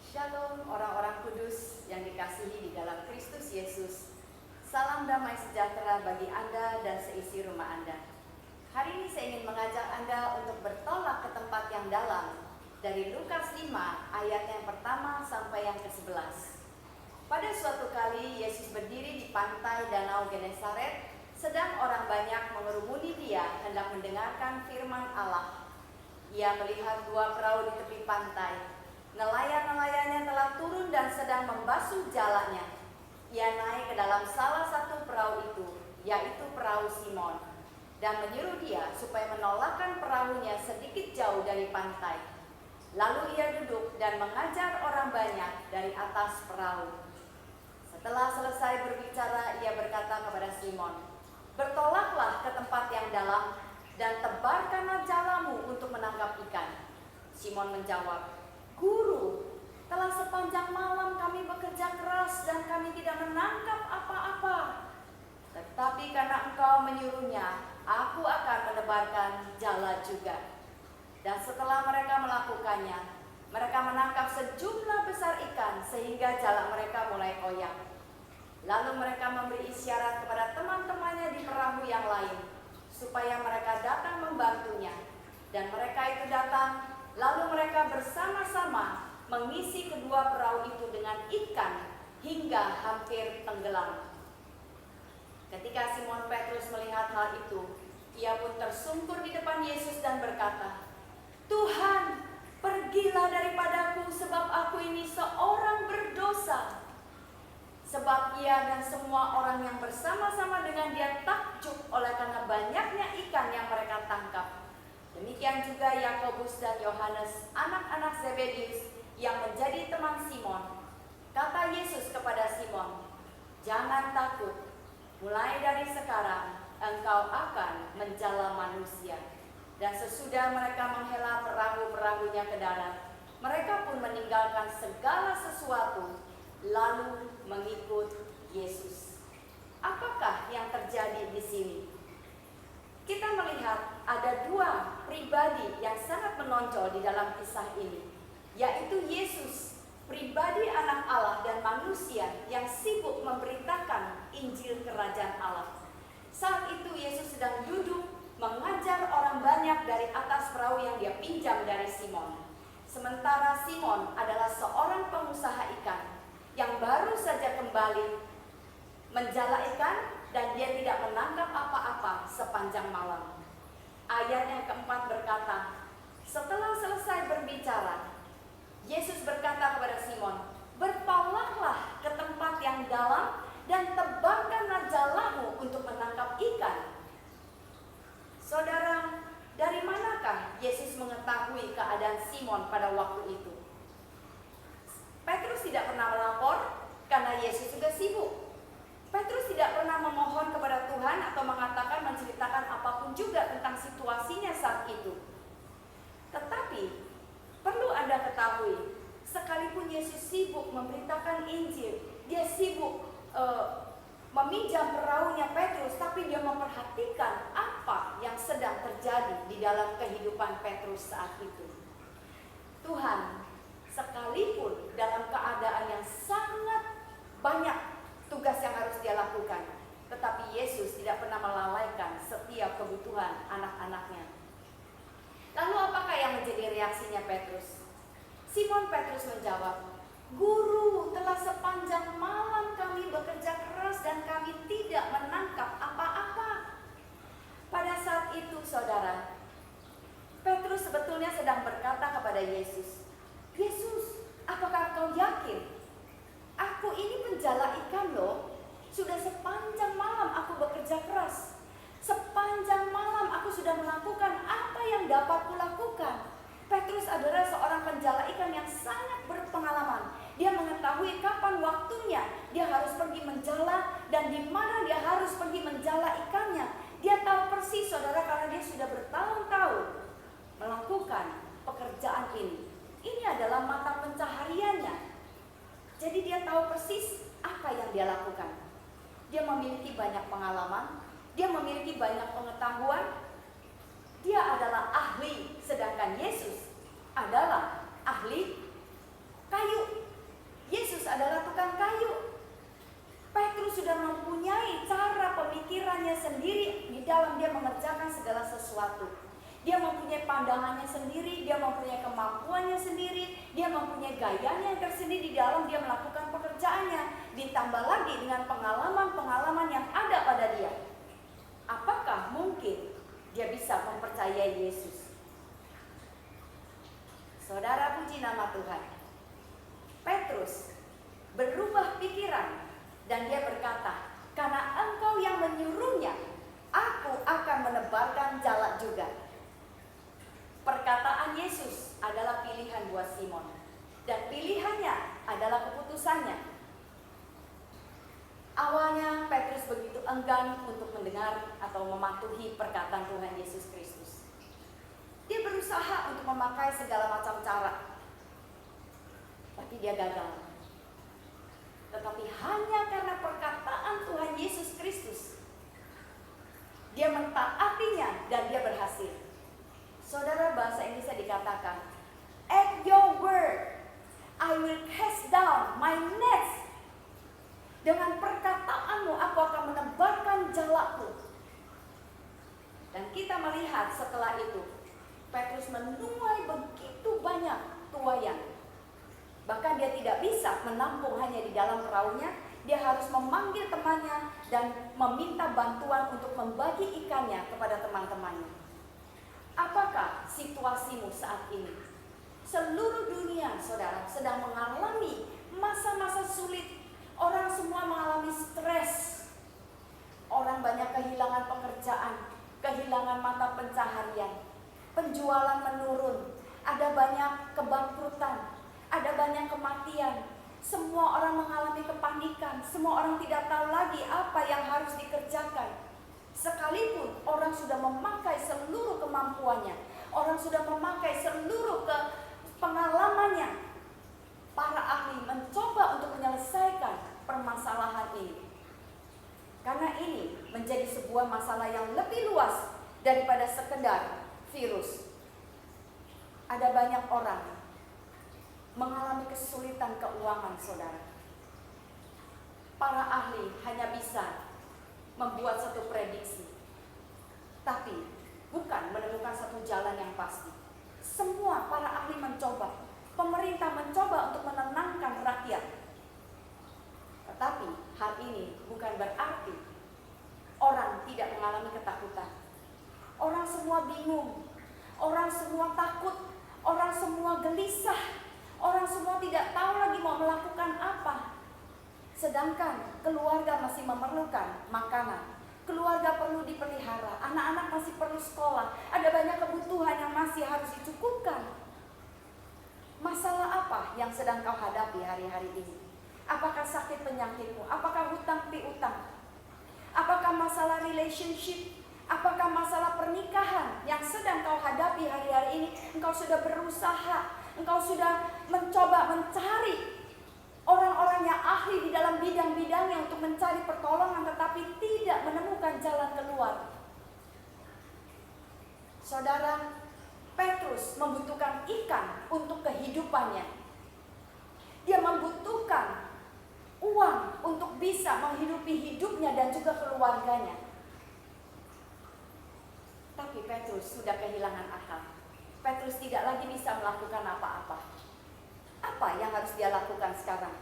Shalom orang-orang kudus yang dikasihi di dalam Kristus Yesus. Salam damai sejahtera bagi Anda dan seisi rumah Anda. Hari ini saya ingin mengajak Anda untuk bertolak ke tempat yang dalam dari Lukas 5 ayat yang pertama sampai yang ke-11. Pada suatu kali Yesus berdiri di pantai Danau Genesaret, sedang orang banyak mengerumuni dia hendak mendengarkan firman Allah. Ia melihat dua perahu di tepi pantai. Nelayan-nelayannya telah turun dan sedang membasuh jalannya. Ia naik ke dalam salah satu perahu itu, yaitu perahu Simon, dan menyuruh dia supaya menolakkan perahunya sedikit jauh dari pantai. Lalu ia duduk dan mengajar orang banyak dari atas perahu. Setelah selesai berbicara, ia berkata kepada Simon, "Bertolaklah ke tempat yang dalam dan tebarkanlah jalamu untuk menangkap ikan." Simon menjawab, "Guru, telah sepanjang malam kami bekerja keras dan kami tidak menangkap apa-apa. Tetapi karena Engkau menyuruhnya, aku akan menebarkan jala juga." Dan setelah mereka melakukannya, mereka menangkap sejumlah besar ikan sehingga jala mereka mulai koyak. Lalu mereka memberi isyarat kepada teman-temannya di perahu yang lain, supaya mereka datang membantunya. Dan mereka itu datang. Lalu mereka bersama-sama mengisi kedua perahu itu dengan ikan hingga hampir tenggelam. Ketika Simon Petrus melihat hal itu, ia pun tersungkur di depan Yesus dan berkata, "Tuhan, pergilah daripadaku sebab aku ini seorang berdosa." Sebab ia dan semua orang yang bersama-sama dengan dia takjub oleh karena banyaknya ikan yang mereka tangkap. Demikian juga Yakobus dan Yohanes, anak-anak Zebedius yang menjadi teman Simon. Kata Yesus kepada Simon, "Jangan takut, mulai dari sekarang engkau akan menjala manusia." Dan sesudah mereka menghela perahu-perahunya ke darat, mereka pun meninggalkan segala sesuatu, lalu mengikut Yesus. Apakah yang terjadi di sini? Kita melihat ada dua pribadi yang sangat menonjol di dalam kisah ini, yaitu Yesus, pribadi anak Allah dan manusia yang sibuk memberitakan Injil Kerajaan Allah. Saat itu Yesus sedang duduk mengajar orang banyak dari atas perahu yang dia pinjam dari Simon. Sementara Simon adalah seorang pengusaha ikan yang baru saja kembali menjala ikan dan dia tidak menangkap apa-apa sepanjang malam. Ayat yang keempat berkata, setelah selesai berbicara, Yesus berkata kepada Simon, "Bertolaklah ke tempat yang dalam dan tebarkanlah jalamu untuk menangkap ikan." Saudara, dari manakah Yesus mengetahui keadaan Simon pada waktu itu? Petrus tidak pernah melapor karena Yesus juga sibuk. Petrus tidak pernah memohon kepada Tuhan atau mengatakan menceritakan apapun juga tentang situasinya saat itu. Tetapi perlu Anda ketahui, sekalipun Yesus sibuk memberitakan Injil, dia sibuk meminjam perahunya Petrus, tapi dia memperhatikan apa yang sedang terjadi di dalam kehidupan Petrus saat itu. Tuhan, sekalipun dalam keadaan yang sangat banyak tugas yang harus dia lakukan, tetapi Yesus tidak pernah melalaikan setiap kebutuhan anak-anaknya. Lalu apakah yang menjadi reaksinya Petrus? Simon Petrus menjawab, "Guru, telah sepanjang malam kami bekerja keras dan kami tidak menangkap apa-apa." Pada saat itu, saudara, Petrus sebetulnya sedang berkata kepada Yesus, "Yesus, apakah kau yakin? Aku ini penjala ikan loh. Sudah sepanjang malam aku bekerja keras. Sepanjang malam aku sudah melakukan apa yang dapat kulakukan." Petrus adalah seorang penjala ikan yang sangat berpengalaman. Dia mengetahui kapan waktunya dia harus pergi menjala dan di mana dia harus pergi menjala ikannya. Dia tahu persis, saudara, karena dia sudah bertahun-tahun melakukan pekerjaan ini. Ini adalah mata pencahariannya. Jadi dia tahu persis apa yang dia lakukan. Dia memiliki banyak pengalaman, dia memiliki banyak pengetahuan. Dia adalah ahli, sedangkan Yesus adalah ahli kayu. sendiri di dalam dia mengerjakan segala sesuatu. Dia mempunyai pandangannya sendiri, dia mempunyai kemampuannya sendiri, dia mempunyai gayanya yang tersendiri di dalam dia melakukan pekerjaannya. Ditambah lagi dengan pengalaman-pengalaman yang ada pada dia. Apakah mungkin dia bisa mempercayai Yesus? Saudara, puji nama Tuhan. Petrus berubah pikiran dan dia berkata, karena engkau yang menyuruhnya, aku akan menebarkan jala juga. Perkataan Yesus adalah pilihan buat Simon, dan pilihannya adalah keputusannya. Awalnya Petrus begitu enggan untuk mendengar atau mematuhi perkataan Tuhan Yesus Kristus. Dia berusaha untuk memakai segala macam cara, tapi dia gagal. Tetapi hanya karena perkataan Tuhan Yesus Kristus, dia mentaatinya dan dia berhasil. Saudara, bahasa Inggrisnya dikatakan, at your word, I will cast down my nets. Dengan perkataanmu, aku akan menebarkan jalaku. Dan kita melihat setelah itu, Petrus menuai begitu banyak tuaian. Bahkan dia tidak bisa menampung hanya di dalam perahunya. Dia harus memanggil temannya dan meminta bantuan untuk membagi ikannya kepada teman-temannya. Apakah situasimu saat ini? Seluruh dunia, saudara, sedang mengalami masa-masa sulit. Orang semua mengalami stres. Orang banyak kehilangan pekerjaan, kehilangan mata pencaharian, penjualan menurun, ada banyak kebangkrutan, ada banyak kematian. Semua orang mengalami kepanikan, semua orang tidak tahu lagi apa yang harus dikerjakan. Sekalipun orang sudah memakai seluruh kemampuannya, orang sudah memakai seluruh pengalamannya, para ahli mencoba untuk menyelesaikan permasalahan ini. Karena ini menjadi sebuah masalah yang lebih luas daripada sekedar virus. Ada banyak orang mengalami kesulitan keuangan, saudara. Para ahli hanya bisa membuat satu prediksi, tapi bukan menemukan satu jalan yang pasti. Semua para ahli mencoba, pemerintah mencoba untuk menenangkan rakyat. Tetapi hal ini bukan berarti orang tidak mengalami ketakutan. Orang semua bingung, orang semua takut, orang semua gelisah, orang semua tidak tahu lagi mau melakukan apa. Sedangkan keluarga masih memerlukan makanan, keluarga perlu dipelihara, anak-anak masih perlu sekolah, ada banyak kebutuhan yang masih harus dicukupkan. Masalah apa yang sedang kau hadapi hari-hari ini? Apakah sakit penyakitmu? Apakah hutang piutang? Apakah masalah relationship? Apakah masalah pernikahan yang sedang kau hadapi hari-hari ini? Engkau sudah berusaha, engkau sudah mencoba mencari orang-orang yang ahli di dalam bidang-bidangnya untuk mencari pertolongan, tetapi tidak menemukan jalan keluar. Saudara, Petrus membutuhkan ikan untuk kehidupannya. Dia membutuhkan uang untuk bisa menghidupi hidupnya dan juga keluarganya. Tapi Petrus sudah kehilangan akal. Petrus tidak lagi bisa melakukan apa-apa. Apa yang harus dia lakukan sekarang?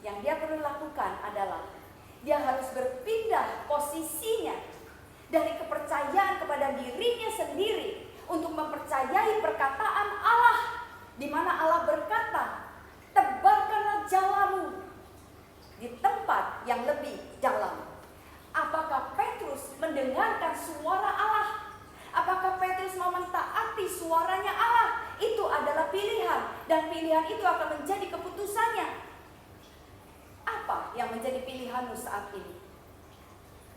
Yang dia perlu lakukan adalah dia harus berpindah posisinya dari kepercayaan kepada dirinya sendiri untuk mempercayai perkataan Allah, di mana Allah berkata, tebarkanlah jalamu di tempat yang lebih dalam. Apakah Petrus mendengarkan suara Allah? Apakah Petrus mau mentaati suaranya Allah? Itu adalah pilihan, dan pilihan itu akan menjadi keputusannya. Apa yang menjadi pilihanmu saat ini?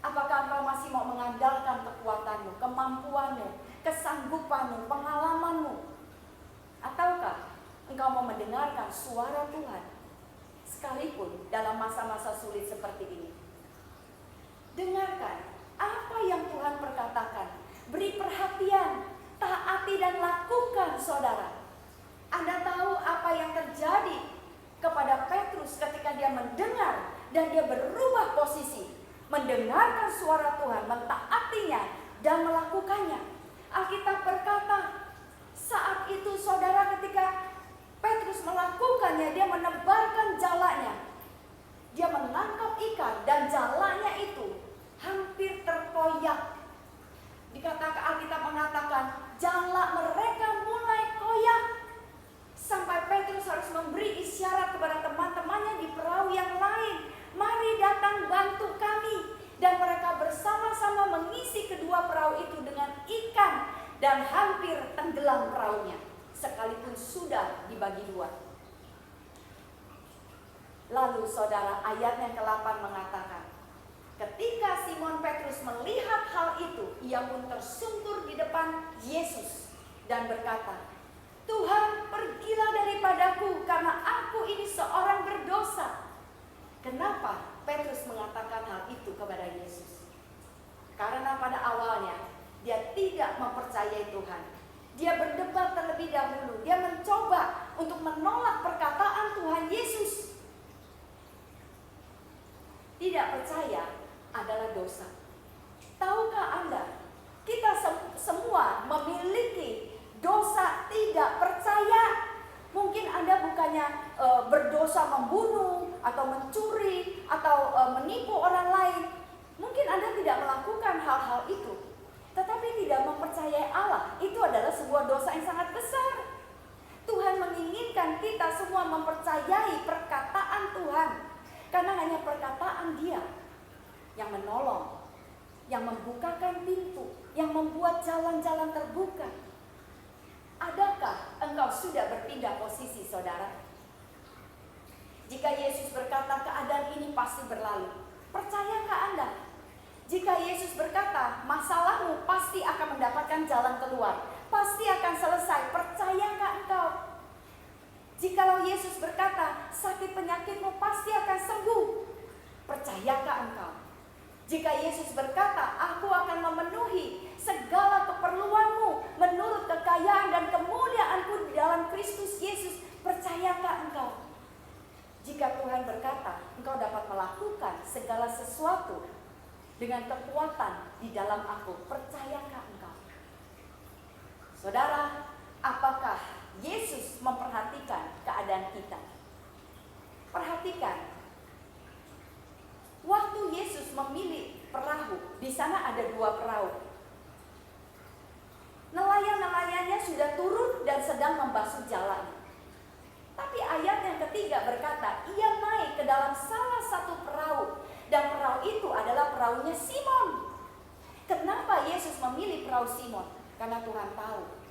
Apakah engkau masih mau mengandalkan kekuatanmu, kemampuanmu, kesanggupanmu, pengalamanmu? Ataukah engkau mau mendengarkan suara Tuhan sekalipun dalam masa-masa sulit seperti ini? Dengarkan apa yang Tuhan perkatakan. Beri perhatian, taati dan lakukan, saudara. Anda tahu apa yang terjadi kepada Petrus ketika dia mendengar dan dia berubah posisi, mendengar mendengarkan suara Tuhan, mentaatinya, dan melakukannya. Alkitab berkata, saat itu saudara, ketika Petrus melakukannya, dia menebarkan jalanya. Dia menangkap ikan dan jalanya itu hampir terkoyak. Dikatakan, Alkitab mengatakan, jala mereka mulai koyak. Sampai Petrus harus memberi isyarat kepada teman-temannya di perahu yang lain. Mari datang bantu kami. Dan mereka bersama-sama mengisi kedua perahu itu dengan ikan. Dan hampir tenggelam perahunya, sekalipun sudah dibagi dua. Lalu saudara, ayat yang ke-8 mengatakan, ketika Simon Petrus melihat hal itu, ia pun tersungkur di depan Yesus dan berkata, Tuhan, pergilah daripadaku, karena aku ini seorang berdosa. Kenapa Petrus mengatakan hal itu kepada Yesus? Karena pada awalnya dia tidak mempercayai Tuhan. Dia berdebat terlebih dahulu. Dia mencoba untuk menolak perkataan Tuhan Yesus. Tidak percaya adalah dosa. Tahukah Anda, kita semua memiliki dosa tidak percaya. Mungkin Anda bukannya berdosa membunuh atau mencuri atau menipu orang lain. Mungkin Anda tidak melakukan hal-hal itu, tetapi tidak mempercayai Allah. Itu adalah sebuah dosa yang sangat besar. Tuhan menginginkan kita semua mempercayai perkataan Tuhan, karena hanya perkataan Dia yang menolong, yang membukakan pintu, yang membuat jalan-jalan terbuka. Adakah engkau sudah berpindah posisi, saudara? Jika Yesus berkata keadaan ini pasti berlalu, percayakah Anda? Jika Yesus berkata masalahmu pasti akan mendapatkan jalan keluar, pasti akan selesai, percayakah engkau? Jikalau Yesus berkata sakit penyakitmu pasti akan sembuh, percayakah engkau? Jika Yesus berkata, aku akan memenuhi segala keperluanmu menurut kekayaan dan kemuliaanku di dalam Kristus Yesus, percayakah engkau? Jika Tuhan berkata, engkau dapat melakukan segala sesuatu dengan kekuatan di dalam aku, percayakah engkau? Saudara, apakah Yesus memperhatikan keadaan kita? Perhatikan. Waktu Yesus memilih perahu, di sana ada 2 perahu. Nelayan-nelayannya sudah turun dan sedang membasuh jalan. Tapi ayat yang ketiga berkata, ia naik ke dalam salah satu perahu, dan perahu itu adalah perahunya Simon. Kenapa Yesus memilih perahu Simon? Karena Tuhan tahu.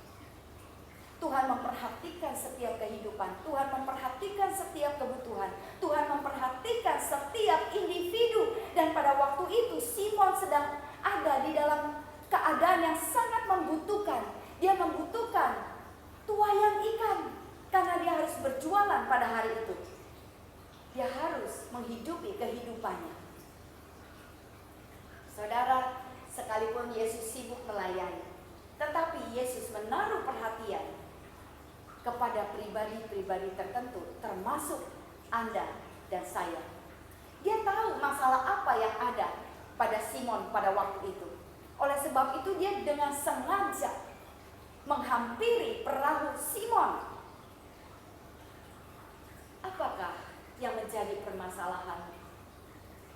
Tuhan memperhatikan setiap kehidupan, Tuhan memperhatikan setiap kebutuhan, Tuhan memperhatikan setiap individu. Dan pada waktu itu Simon sedang ada di dalam keadaan yang sangat membutuhkan. Dia membutuhkan tuaian ikan, karena dia harus berjualan pada hari itu. Dia harus menghidupi kehidupannya. Saudara, sekalipun Yesus sibuk melayani, tetapi Yesus menaruh perhatian kepada pribadi-pribadi tertentu, termasuk Anda dan saya. Dia tahu masalah apa yang ada pada Simon pada waktu itu. Oleh sebab itu dia dengan sengaja menghampiri perahu Simon. Apakah yang menjadi permasalahan?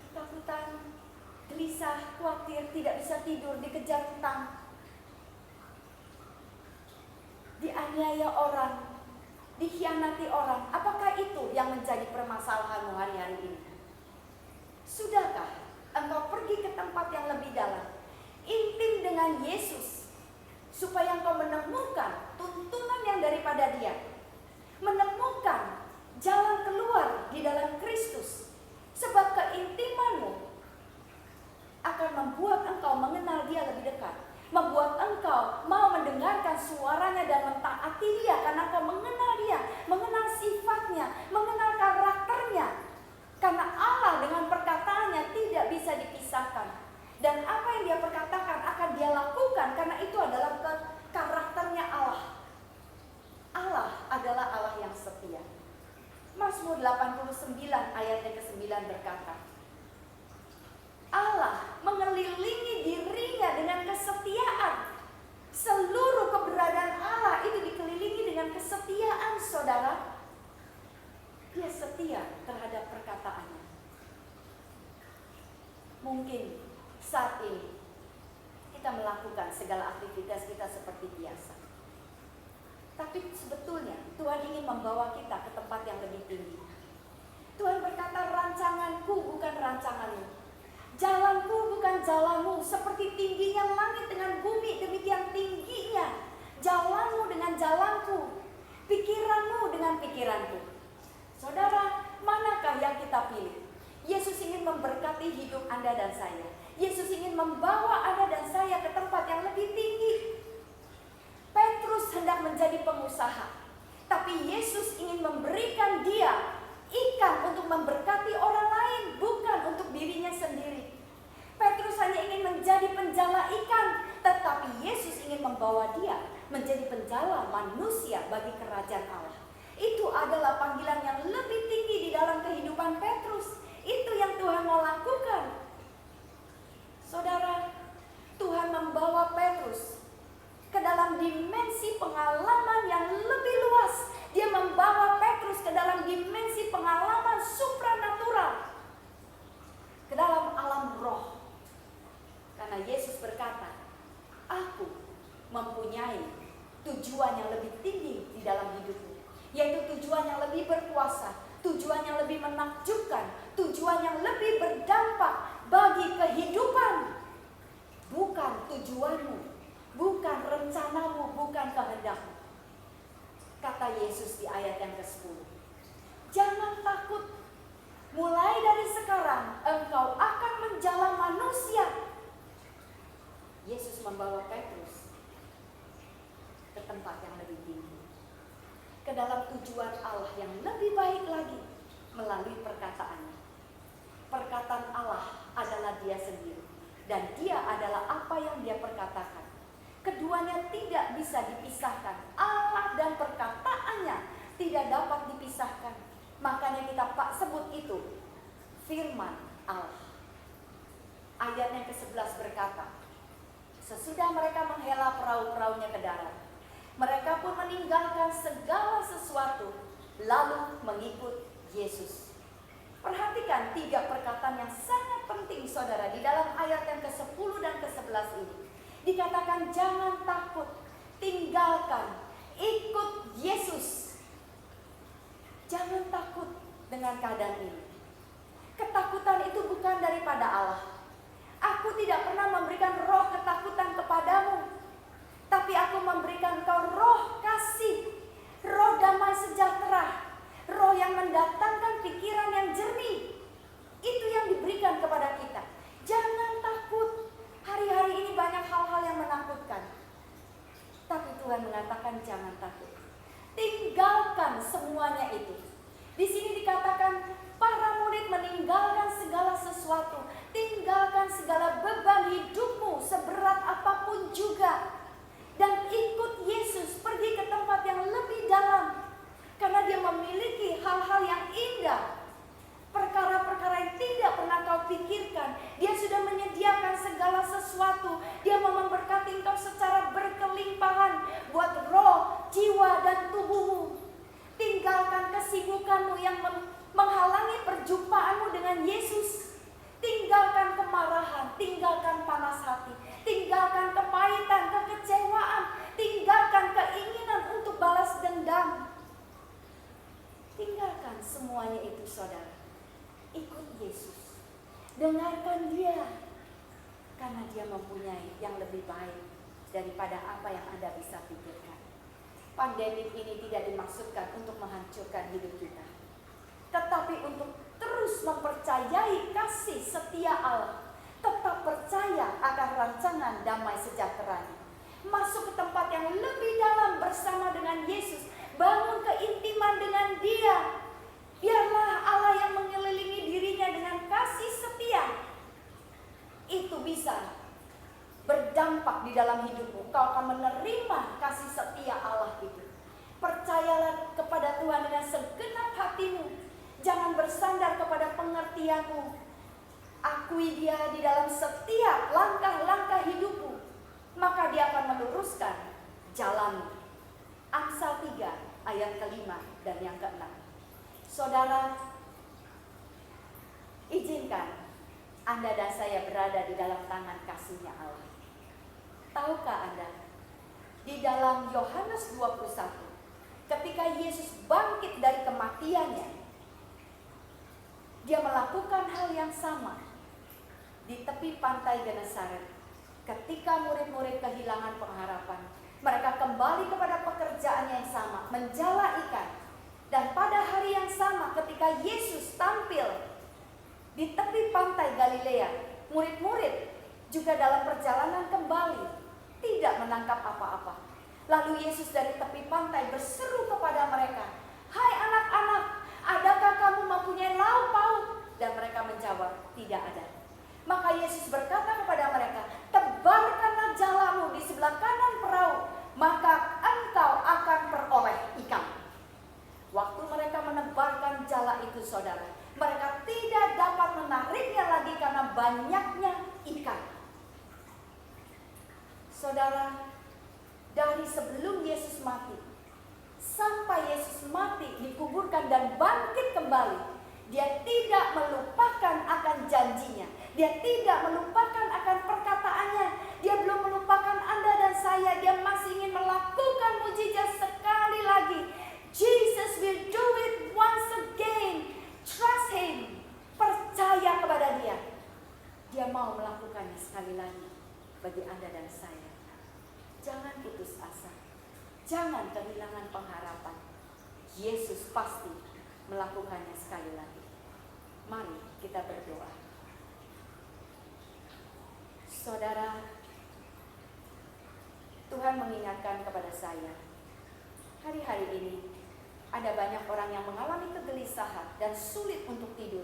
Ketakutan, gelisah, khawatir, tidak bisa tidur, dikejar hutang, dianiaya orang, dikhianati orang. Apakah itu yang menjadi permasalahanmu hari-hari ini? Sudahkah engkau pergi ke tempat yang lebih dalam, intim dengan Yesus, supaya engkau menemukan tuntunan yang daripada Dia, menemukan jalan keluar di dalam Kristus? Sebab keintimanmu akan membuat engkau mengenal Dia lebih dekat, membuat engkau mau mendengarkan suaranya dan mentaati Dia, karena engkau mengenal Dia, mengenal sifatnya, mengenal karakternya. Karena Allah dengan perkataannya tidak bisa dipisahkan, dan apa yang Dia perkatakan akan Dia lakukan, karena itu adalah karakternya Allah. Allah adalah Allah yang setia. Mazmur 89 ayat yang ke-9 berkata, Allah mengelilingi dirinya dengan kesetiaan. Seluruh keberadaan Allah itu dikelilingi dengan kesetiaan, saudara. Dia setia terhadap perkataannya. Mungkin saat ini kita melakukan segala aktivitas kita seperti biasa. Tapi sebetulnya Tuhan ingin membawa kita ke tempat yang lebih tinggi. Tuhan berkata, rancanganku bukan rancanganmu, jalanku bukan jalanmu. Seperti tingginya langit dengan bumi, demikian tingginya jalanmu dengan jalanku, pikiranmu dengan pikiranku. Saudara, manakah yang kita pilih? Yesus ingin memberkati hidup Anda dan saya. Yesus ingin membawa Anda dan saya ke tempat yang lebih tinggi. Petrus hendak menjadi pengusaha, tapi Yesus ingin memberikan dia ikan untuk memberkati orang lain, bukan untuk dirinya sendiri. Petrus hanya ingin menjadi penjala ikan, tetapi Yesus ingin membawa dia menjadi penjala manusia bagi kerajaan Allah. Itu adalah panggilan yang lebih tinggi di dalam kehidupan Petrus. Itu yang Tuhan mau lakukan. Saudara, Tuhan membawa Petrus ke dalam dimensi pengalaman yang lebih luas. Dia membawa Petrus ke dalam dimensi pengalaman supranatural, ke dalam alam roh. Karena Yesus berkata, aku mempunyai tujuan yang lebih tinggi di dalam hidupmu, yaitu tujuan yang lebih berkuasa, tujuan yang lebih menakjubkan, tujuan yang lebih berdampak bagi kehidupan. Bukan tujuanmu, bukan rencanamu, bukan kehendakmu. Kata Yesus di ayat yang ke-10, jangan takut, mulai dari sekarang engkau akan menjala manusia. Yesus membawa Petrus ke tempat yang lebih tinggi, ke dalam tujuan Allah yang lebih baik lagi melalui perkataannya. Perkataan Allah adalah dia sendiri, dan dia adalah apa yang dia perkatakan. Keduanya tidak bisa dipisahkan. Allah dan perkataannya tidak dapat dipisahkan. Makanya kita sebut itu firman Allah. Ayat yang ke-11 berkata, sesudah mereka menghela perahu-perahunya ke darat, mereka pun meninggalkan segala sesuatu lalu mengikut Yesus. Perhatikan 3 perkataan yang sangat penting, saudara, di dalam ayat yang ke-10 dan ke-11 ini. Dikatakan jangan takut, tinggalkan, ikut Yesus. Jangan takut dengan keadaan ini. Ketakutan itu bukan daripada Allah. Aku tidak pernah memberikan roh ketakutan kepadamu, tapi aku memberikan kau roh kasih, roh damai sejahtera, roh yang mendatangkan pikiran yang jernih. Itu yang diberikan kepada kita. Jangan takut. Hari-hari ini banyak hal-hal yang menakutkan, tapi Tuhan mengatakan jangan takut. Tinggalkan semuanya itu. Di sini dikatakan para murid meninggalkan segala sesuatu, tinggalkan segala beban hidupmu seberat apapun juga, dan ikut Yesus pergi ke tempat yang lebih dalam, karena dia memiliki hal-hal yang indah. Perkara-perkara yang tidak pernah kau pikirkan, dia sudah menyediakan segala sesuatu. Dia mau memberkati engkau secara berkelimpahan buat roh, jiwa, dan tubuhmu. Tinggalkan kesibukanmu yang menghalangi perjumpaanmu dengan Yesus. Tinggalkan kemarahan, tinggalkan panas hati, tinggalkan kepahitan, kekecewaan, tinggalkan keinginan untuk balas dendam. Tinggalkan semuanya itu, saudara. Ikut Yesus, dengarkan dia, karena dia mempunyai yang lebih baik daripada apa yang Anda bisa pikirkan. Pandemi ini tidak dimaksudkan untuk menghancurkan hidup kita, tetapi untuk terus mempercayai kasih setia Allah, tetap percaya akan rancangan damai sejahtera, masuk ke tempat yang lebih dalam bersama dengan Yesus, bangun keintiman dengan dia. Biarlah Allah yang mengelilingi dirinya dengan kasih setia. Itu bisa berdampak di dalam hidupmu. Kau akan menerima kasih setia Allah itu. Percayalah kepada Tuhan dengan segenap hatimu. Jangan bersandar kepada pengertianmu. Akui Dia di dalam setiap langkah-langkah hidupmu, maka Dia akan meluruskan jalanmu. Amsal 3 ayat ke-5 dan yang ke-6. Saudara, izinkan Anda dan saya berada di dalam tangan kasih-Nya Allah. Tahukah Anda, di dalam Yohanes 21, ketika Yesus bangkit dari kematiannya, Dia melakukan hal yang sama di tepi pantai Genesaret. Ketika murid-murid kehilangan pengharapan, mereka kembali kepada pekerjaan yang sama, menjala ikan. Dan pada hari yang sama ketika Yesus tampil di tepi pantai Galilea, murid-murid juga dalam perjalanan kembali tidak menangkap apa-apa. Lalu Yesus dari tepi pantai berseru kepada mereka, "Hai anak-anak, adakah kamu mempunyai lauk pauk?" Dan mereka menjawab, "Tidak ada." Maka Yesus berkata kepada mereka, "Tebarkanlah jalamu di sebelah kanan perahu, maka engkau akan peroleh ikan." Waktu mereka menebarkan jala itu, saudara, mereka tidak dapat menariknya lagi karena banyaknya ikan. Saudara, dari sebelum Yesus mati sampai Yesus mati, dikuburkan dan bangkit kembali, Dia tidak melupakan akan janjinya. Dia tidak melupakan akan perkataannya. Dia belum melupakan Anda dan saya. Dia masih ingin melakukan mujizat sekali lagi. Jesus will do it once again. Trust Him. Percaya kepada Dia. Dia mau melakukannya sekali lagi bagi Anda dan saya. Jangan putus asa. Jangan kehilangan pengharapan. Yesus pasti melakukannya sekali lagi. Mari kita berdoa. Saudara, Tuhan mengingatkan kepada saya, hari-hari ini ada banyak orang yang mengalami kegelisahan dan sulit untuk tidur.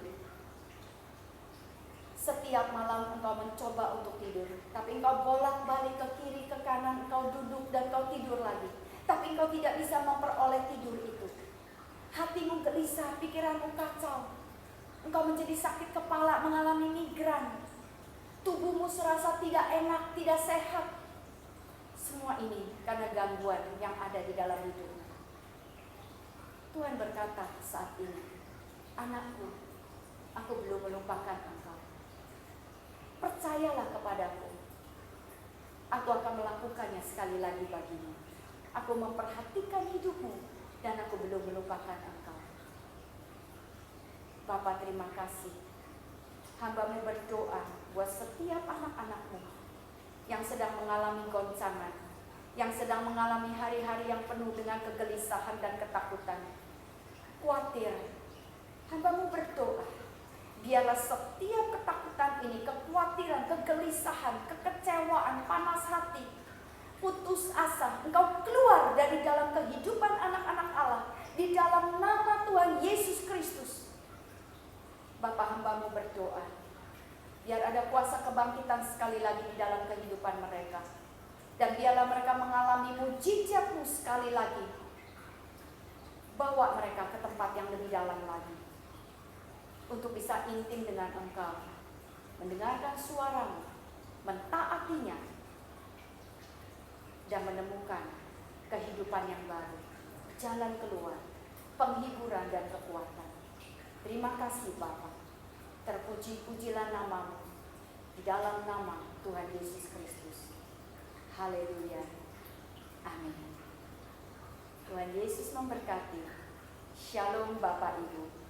Setiap malam engkau mencoba untuk tidur, tapi engkau bolak-balik ke kiri, ke kanan, engkau duduk dan engkau tidur lagi. Tapi engkau tidak bisa memperoleh tidur itu. Hatimu gelisah, pikiranmu kacau. Engkau menjadi sakit kepala, mengalami migran. Tubuhmu serasa tidak enak, tidak sehat. Semua ini karena gangguan yang ada di dalam hidupmu. Tuhan berkata saat ini, "Anakku, aku belum melupakan engkau. Percayalah kepadaku. Aku akan melakukannya sekali lagi bagimu. Aku memperhatikan hidupmu dan aku belum melupakan engkau." Bapa, terima kasih. Hamba-Mu berdoa buat setiap anak-anak-Mu yang sedang mengalami goncangan, yang sedang mengalami hari-hari yang penuh dengan kegelisahan dan ketakutan, khawatir. Hamba-Mu berdoa, biarlah setiap ketakutan ini, kekhawatiran, kegelisahan, kekecewaan, panas hati, putus asa, engkau keluar dari dalam kehidupan anak-anak Allah, di dalam nama Tuhan Yesus Kristus. Bapa, hamba-Mu berdoa, biar ada kuasa kebangkitan sekali lagi di dalam kehidupan mereka. Dan biarlah mereka mengalami mujizat-Mu sekali lagi. Bawa mereka ke tempat yang lebih dalam lagi, untuk bisa intim dengan Engkau, mendengarkan suara-Mu, mentaatinya, dan menemukan kehidupan yang baru, jalan keluar, penghiburan dan kekuatan. Terima kasih Bapa. Terpuji-pujilah nama-Mu di dalam nama Tuhan Yesus Kristus. Haleluya. Amin. Tuhan Yesus memberkati. Shalom Bapak Ibu.